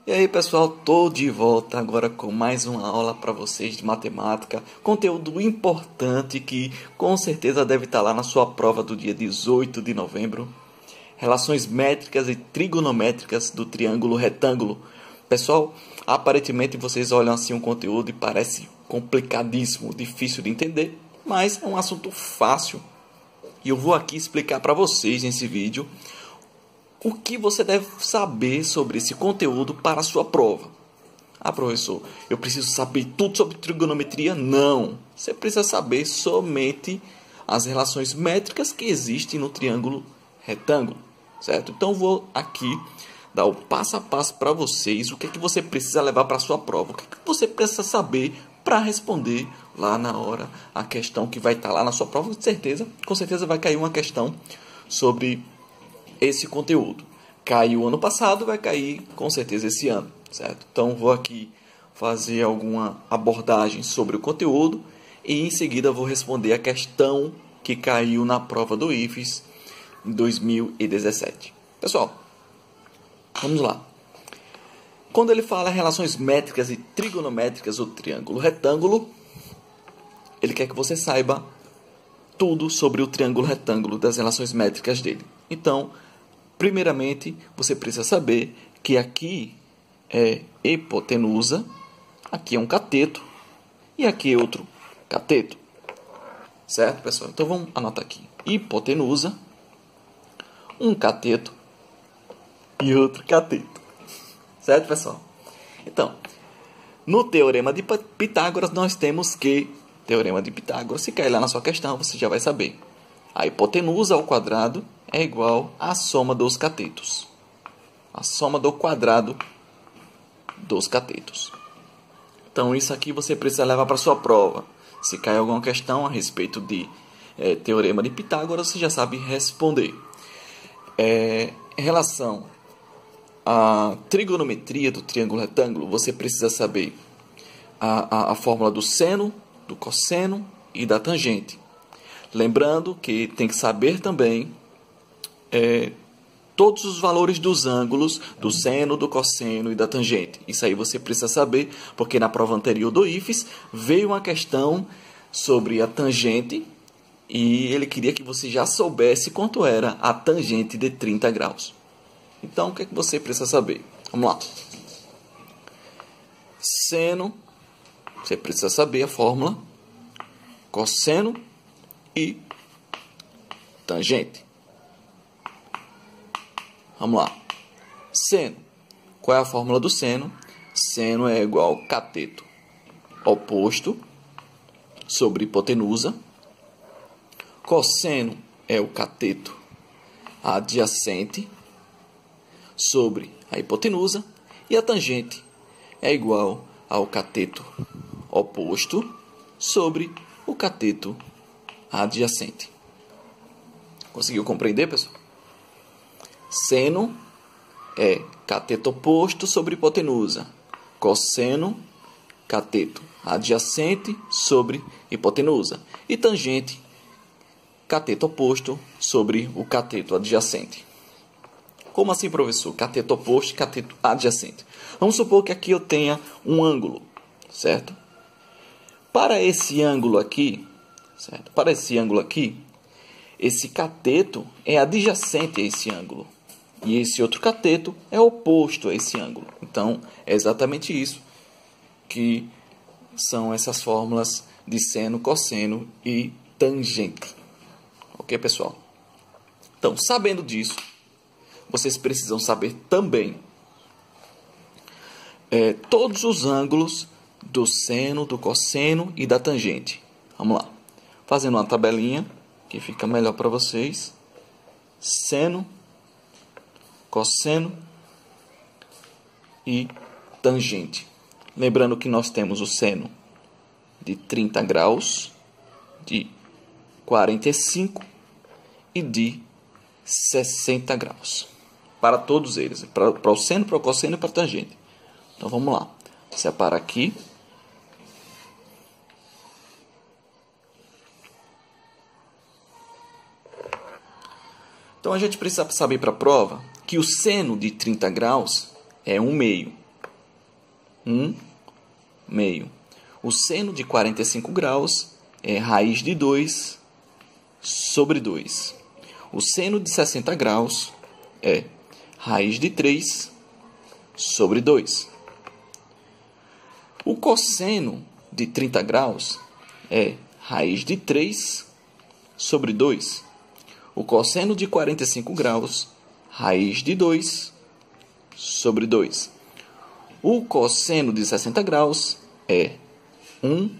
E aí pessoal, tô de volta agora com mais uma aula para vocês de matemática, conteúdo importante que com certeza deve estar lá na sua prova do dia 18 de novembro, relações métricas e trigonométricas do triângulo retângulo. Pessoal, aparentemente vocês olham assim um conteúdo e parece complicadíssimo, difícil de entender, mas é um assunto fácil e eu vou aqui explicar para vocês nesse vídeo o que você deve saber sobre esse conteúdo para a sua prova. Ah, professor, eu preciso saber tudo sobre trigonometria? Não. Você precisa saber somente as relações métricas que existem no triângulo retângulo, certo? Então, vou aqui dar o passo a passo para vocês o que é que você precisa levar para a sua prova. O que é que você precisa saber para responder lá na hora a questão que vai estar lá na sua prova. Com certeza vai cair uma questão sobre esse conteúdo. Caiu ano passado, vai cair com certeza esse ano, certo? Então vou aqui fazer alguma abordagem sobre o conteúdo e em seguida vou responder a questão que caiu na prova do IFES em 2017. Pessoal, vamos lá. Quando ele fala relações métricas e trigonométricas do triângulo retângulo, ele quer que você saiba tudo sobre o triângulo retângulo, das relações métricas dele. Então, primeiramente, você precisa saber que aqui é hipotenusa, aqui é um cateto e aqui é outro cateto. Certo, pessoal? Então, vamos anotar aqui. Hipotenusa, um cateto e outro cateto. Certo, pessoal? Então, no Teorema de Pitágoras, nós temos que... Teorema de Pitágoras, se cair lá na sua questão, você já vai saber. A hipotenusa ao quadrado é igual à soma dos catetos. A soma do quadrado dos catetos. Então, isso aqui você precisa levar para a sua prova. Se cair alguma questão a respeito de Teorema de Pitágoras, você já sabe responder. Em relação à trigonometria do triângulo retângulo, você precisa saber a fórmula do seno, do cosseno e da tangente. Lembrando que tem que saber também todos os valores dos ângulos do seno, do cosseno e da tangente. Isso aí você precisa saber, porque na prova anterior do IFES veio uma questão sobre a tangente e ele queria que você já soubesse quanto era a tangente de 30 graus. Então, o que é que você precisa saber? Vamos lá. Seno, você precisa saber a fórmula, cosseno e tangente. Vamos lá. Seno. Qual é a fórmula do seno? Seno é igual ao cateto oposto sobre hipotenusa. Cosseno é o cateto adjacente sobre a hipotenusa. E a tangente é igual ao cateto oposto sobre o cateto adjacente. Conseguiu compreender, pessoal? Seno é cateto oposto sobre hipotenusa. Cosseno, cateto adjacente sobre hipotenusa. E tangente, cateto oposto sobre o cateto adjacente. Como assim, professor? Cateto oposto e cateto adjacente. Vamos supor que aqui eu tenha um ângulo, certo? Para esse ângulo aqui, certo? Para esse ângulo aqui, esse cateto é adjacente a esse ângulo. E esse outro cateto é oposto a esse ângulo. Então, é exatamente isso que são essas fórmulas de seno, cosseno e tangente. Ok, pessoal? Então, sabendo disso, vocês precisam saber também todos os ângulos do seno, do cosseno e da tangente. Vamos lá. Fazendo uma tabelinha que fica melhor para vocês. Seno, cosseno e tangente. Lembrando que nós temos o seno de 30 graus, de 45 e de 60 graus. Para todos eles. Para o seno, para o cosseno e para a tangente. Então vamos lá. Separa aqui. Então a gente precisa saber para a prova que o seno de 30 graus é 1/2. 1 meio. O seno de 45 graus é raiz de 2 sobre 2. O seno de 60 graus é raiz de 3 sobre 2. O cosseno de 30 graus é raiz de 3 sobre 2. O cosseno de 45 graus, raiz de 2 sobre 2. O cosseno de 60 graus é 1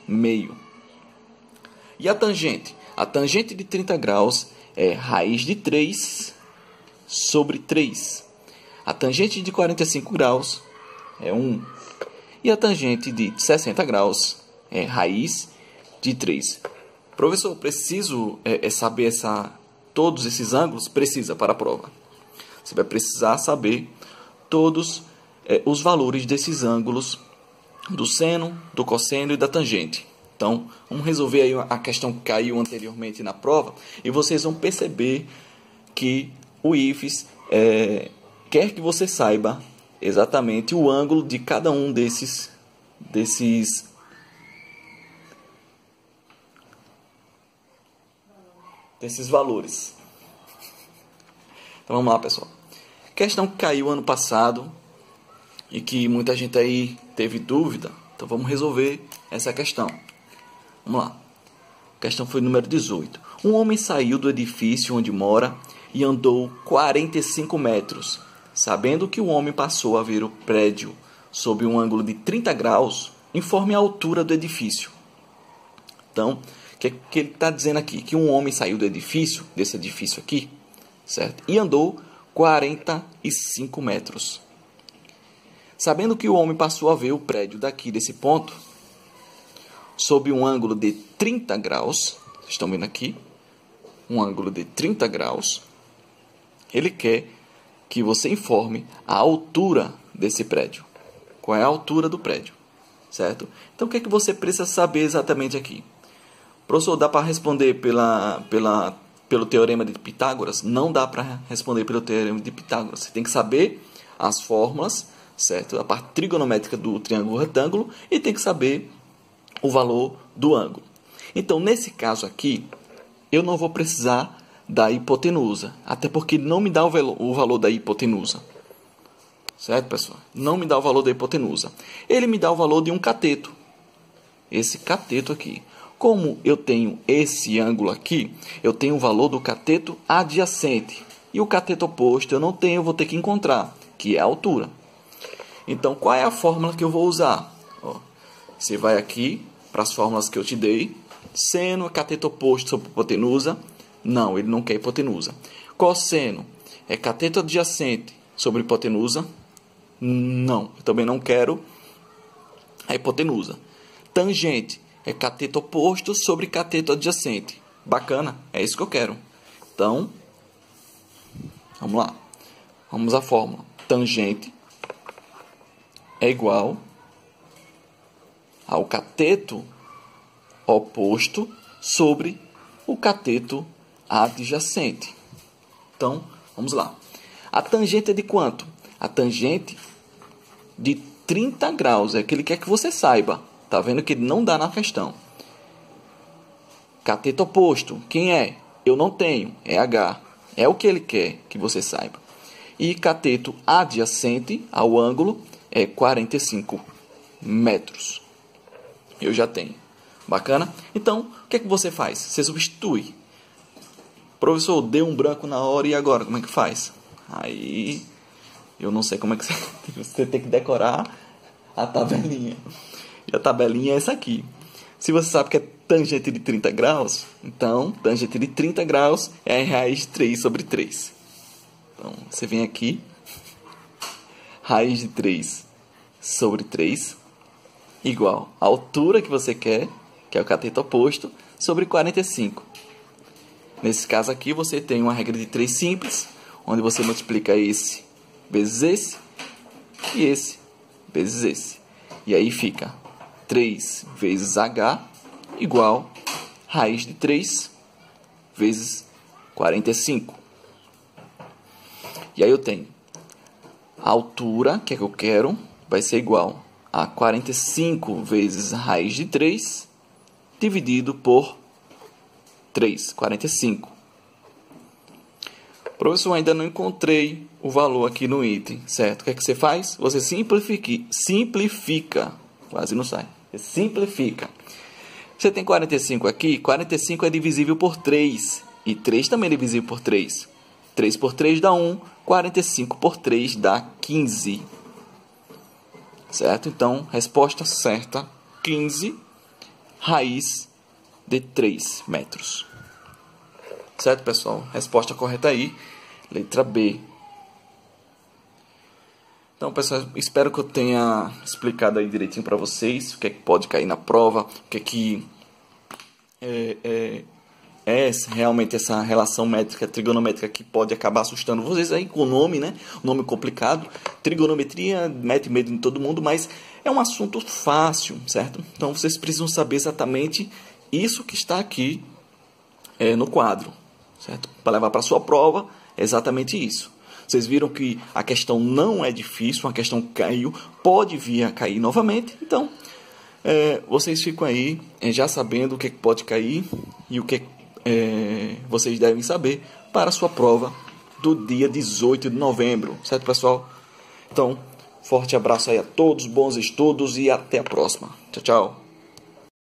meio. E a tangente? A tangente de 30 graus é raiz de 3 sobre 3. A tangente de 45 graus é 1. E a tangente de 60 graus é raiz de 3. Professor, preciso saber todos esses ângulos? Precisa para a prova. Você vai precisar saber todos os valores desses ângulos do seno, do cosseno e da tangente. Então, vamos resolver aí a questão que caiu anteriormente na prova e vocês vão perceber que o IFES quer que você saiba exatamente o ângulo de cada um desses valores. Então vamos lá, pessoal. Questão que caiu ano passado e que muita gente aí teve dúvida. Então vamos resolver essa questão. Vamos lá. A questão foi número 18. Um homem saiu do edifício onde mora e andou 45 metros. Sabendo que o homem passou a ver o prédio sob um ângulo de 30 graus, informe a altura do edifício. Então, o que ele está dizendo aqui? Que um homem saiu do edifício, desse edifício aqui, certo? E andou 45 metros. Sabendo que o homem passou a ver o prédio daqui, desse ponto, sob um ângulo de 30 graus, vocês estão vendo aqui, um ângulo de 30 graus, ele quer que você informe a altura desse prédio. Qual é a altura do prédio, certo? Então, o que é que você precisa saber exatamente aqui? Professor, dá para responder pelo teorema de Pitágoras? Não dá para responder pelo teorema de Pitágoras. Você tem que saber as fórmulas, certo? A parte trigonométrica do triângulo retângulo e tem que saber o valor do ângulo. Então, nesse caso aqui, eu não vou precisar da hipotenusa, até porque não me dá o valor da hipotenusa. Certo, pessoal? Não me dá o valor da hipotenusa. Ele me dá o valor de um cateto. Esse cateto aqui. Como eu tenho esse ângulo aqui, eu tenho o valor do cateto adjacente. E o cateto oposto eu não tenho, eu vou ter que encontrar, que é a altura. Então, qual é a fórmula que eu vou usar? Ó, você vai aqui para as fórmulas que eu te dei. Seno, cateto oposto sobre hipotenusa. Não, ele não quer hipotenusa. Cosseno é cateto adjacente sobre hipotenusa. Não, eu também não quero a hipotenusa. Tangente é cateto oposto sobre cateto adjacente. Bacana, é isso que eu quero. Então, vamos lá. Vamos à fórmula. Tangente é igual ao cateto oposto sobre o cateto adjacente. Então, vamos lá. A tangente é de quanto? A tangente de 30 graus. É o que ele quer que você saiba. Tá vendo que não dá na questão. Cateto oposto. Quem é? Eu não tenho. É H. É o que ele quer que você saiba. E cateto adjacente ao ângulo é 45 metros. Eu já tenho. Bacana? Então, o que é que você faz? Você substitui. Professor, deu um branco na hora e agora? Como é que faz? Aí, eu não sei como é que você tem que decorar a tabelinha. E a tabelinha é essa aqui. Se você sabe que é tangente de 30 graus, então, tangente de 30 graus é a raiz de 3 sobre 3. Então, você vem aqui, raiz de 3 sobre 3, igual a altura que você quer, que é o cateto oposto, sobre 45. Nesse caso aqui, você tem uma regra de 3 simples, onde você multiplica esse vezes esse e esse vezes esse. E aí fica 3 vezes H igual raiz de 3 vezes 45. E aí eu tenho a altura, que é que eu quero, vai ser igual a 45 vezes raiz de 3 dividido por 3, 45. Professor, ainda não encontrei o valor aqui no item, certo? O que é que você faz? Você simplifica. Quase não sai. Você simplifica. Você tem 45 aqui. 45 é divisível por 3. E 3 também é divisível por 3. 3 por 3 dá 1. 45 por 3 dá 15. Certo? Então, resposta certa, 15 raiz de 3 metros. Certo, pessoal? Resposta correta aí, letra B. Então, pessoal, espero que eu tenha explicado aí direitinho para vocês o que é que pode cair na prova, o que é que é realmente essa relação métrica, trigonométrica, que pode acabar assustando vocês aí com o nome, né? O nome complicado. Trigonometria mete medo em todo mundo, mas é um assunto fácil, certo? Então, vocês precisam saber exatamente isso que está aqui no quadro, certo? Para levar para a sua prova, é exatamente isso. Vocês viram que a questão não é difícil, a questão caiu, pode vir a cair novamente. Então, vocês ficam aí já sabendo o que pode cair e o que vocês devem saber para a sua prova do dia 18 de novembro, certo, pessoal? Então, forte abraço aí a todos, bons estudos e até a próxima. Tchau, tchau.